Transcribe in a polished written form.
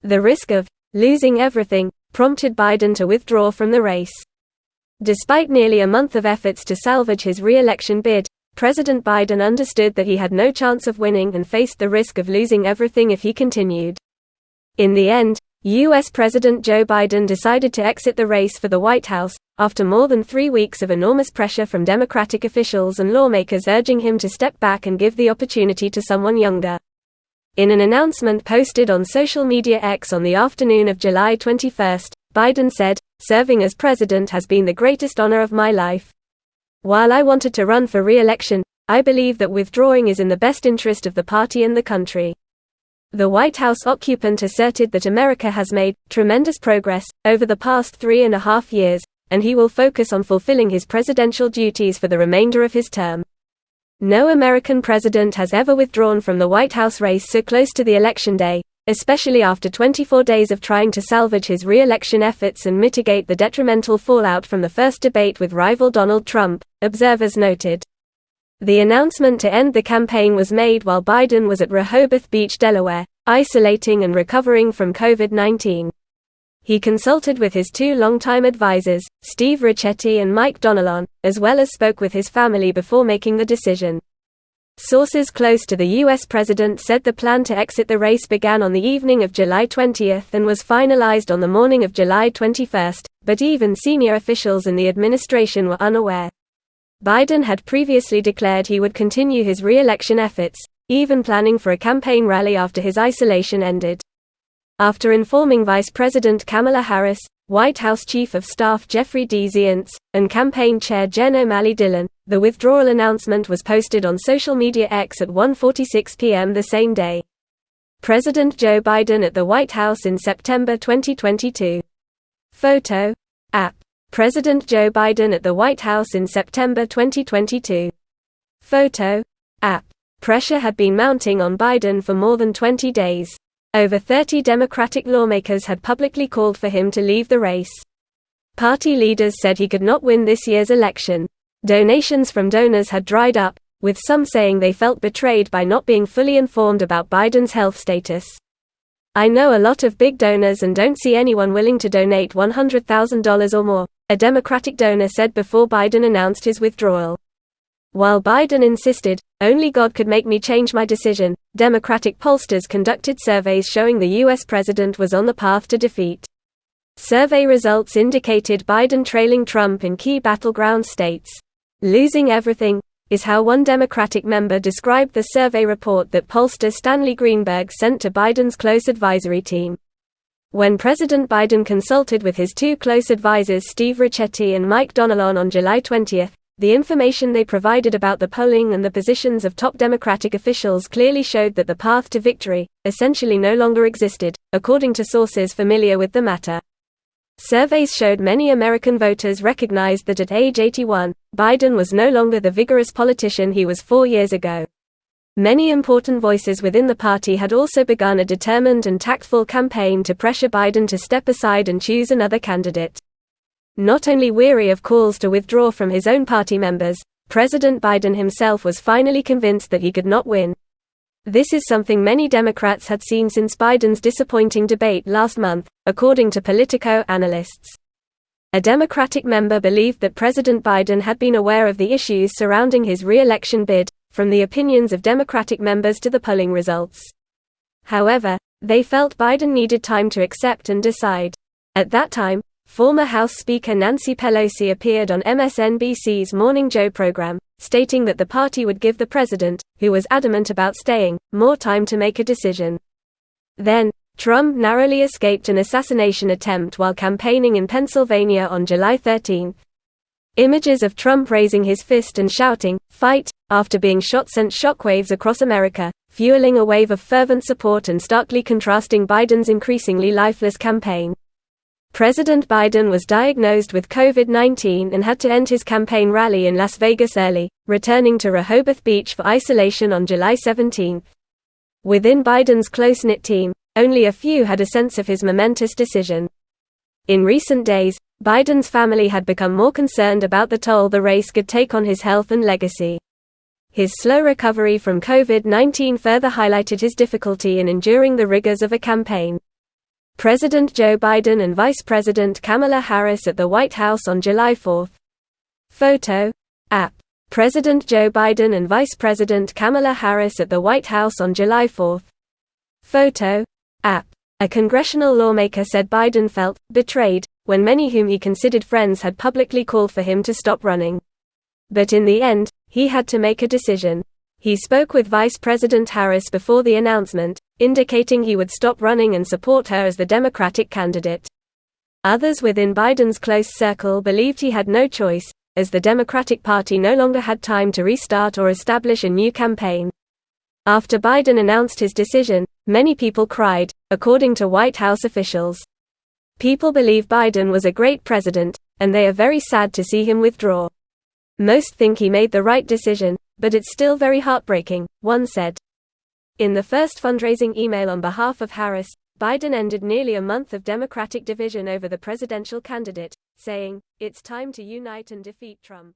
The risk of losing everything prompted Biden to withdraw from the race. Despite nearly a month of efforts to salvage his re-election bid, President Biden understood that he had no chance of winning and faced the risk of losing everything if he continued. In the end, U.S. President Joe Biden decided to exit the race for the White House, after more than 3 weeks of enormous pressure from Democratic officials and lawmakers urging him to step back and give the opportunity to someone younger. In an announcement posted on social media X on the afternoon of July 21, Biden said, "Serving as president has been the greatest honor of my life. While I wanted to run for re-election, I believe that withdrawing is in the best interest of the party and the country." The White House occupant asserted that America has made tremendous progress over the past 3.5 years, and he will focus on fulfilling his presidential duties for the remainder of his term. No American president has ever withdrawn from the White House race so close to the election day, especially after 24 days of trying to salvage his re-election efforts and mitigate the detrimental fallout from the first debate with rival Donald Trump, observers noted. The announcement to end the campaign was made while Biden was at Rehoboth Beach, Delaware, isolating and recovering from COVID-19. He consulted with his two longtime advisors, Steve Ricchetti and Mike Donilon, as well as spoke with his family before making the decision. Sources close to the U.S. president said the plan to exit the race began on the evening of July 20 and was finalized on the morning of July 21, but even senior officials in the administration were unaware. Biden had previously declared he would continue his re-election efforts, even planning for a campaign rally after his isolation ended. After informing Vice President Kamala Harris, White House Chief of Staff Jeffrey D. Zients, and Campaign Chair Jen O'Malley Dillon, the withdrawal announcement was posted on social media X at 1:46 p.m. the same day. President Joe Biden at the White House in September 2022. Photo. App. President Joe Biden at the White House in September 2022. Photo. App. Pressure had been mounting on Biden for more than 20 days. Over 30 Democratic lawmakers had publicly called for him to leave the race. Party leaders said he could not win this year's election. Donations from donors had dried up, with some saying they felt betrayed by not being fully informed about Biden's health status. "I know a lot of big donors and don't see anyone willing to donate $100,000 or more," a Democratic donor said before Biden announced his withdrawal. While Biden insisted, "Only God could make me change my decision," Democratic pollsters conducted surveys showing the U.S. president was on the path to defeat. Survey results indicated Biden trailing Trump in key battleground states. "Losing everything," is how one Democratic member described the survey report that pollster Stanley Greenberg sent to Biden's close advisory team. When President Biden consulted with his two close advisors Steve Ricchetti and Mike Donilon on July 20, the information they provided about the polling and the positions of top Democratic officials clearly showed that the path to victory, essentially no longer existed, according to sources familiar with the matter. Surveys showed many American voters recognized that at age 81, Biden was no longer the vigorous politician he was 4 years ago. Many important voices within the party had also begun a determined and tactful campaign to pressure Biden to step aside and choose another candidate. Not only weary of calls to withdraw from his own party members, President Biden himself was finally convinced that he could not win. This is something many Democrats had seen since Biden's disappointing debate last month, according to Politico analysts. A Democratic member believed that President Biden had been aware of the issues surrounding his re-election bid, from the opinions of Democratic members to the polling results. However, they felt Biden needed time to accept and decide. At that time, former House Speaker Nancy Pelosi appeared on MSNBC's Morning Joe program, stating that the party would give the president, who was adamant about staying, more time to make a decision. Then, Trump narrowly escaped an assassination attempt while campaigning in Pennsylvania on July 13. Images of Trump raising his fist and shouting, "Fight," after being shot sent shockwaves across America, fueling a wave of fervent support and starkly contrasting Biden's increasingly lifeless campaign. President Biden was diagnosed with COVID-19 and had to end his campaign rally in Las Vegas early, returning to Rehoboth Beach for isolation on July 17. Within Biden's close-knit team, only a few had a sense of his momentous decision. In recent days, Biden's family had become more concerned about the toll the race could take on his health and legacy. His slow recovery from COVID-19 further highlighted his difficulty in enduring the rigors of a campaign. President Joe Biden and Vice President Kamala Harris at the White House on July 4. Photo. App. President Joe Biden and Vice President Kamala Harris at the White House on July 4. Photo. App. A congressional lawmaker said Biden felt betrayed when many whom he considered friends had publicly called for him to stop running. But in the end, he had to make a decision. He spoke with Vice President Harris before the announcement, indicating he would stop running and support her as the Democratic candidate. Others within Biden's close circle believed he had no choice, as the Democratic Party no longer had time to restart or establish a new campaign. After Biden announced his decision, many people cried, according to White House officials. People believe Biden was a great president, and they are very sad to see him withdraw. Most think he made the right decision, but it's still very heartbreaking, one said. In the first fundraising email on behalf of Harris, Biden ended nearly a month of Democratic division over the presidential candidate, saying, "It's time to unite and defeat Trump."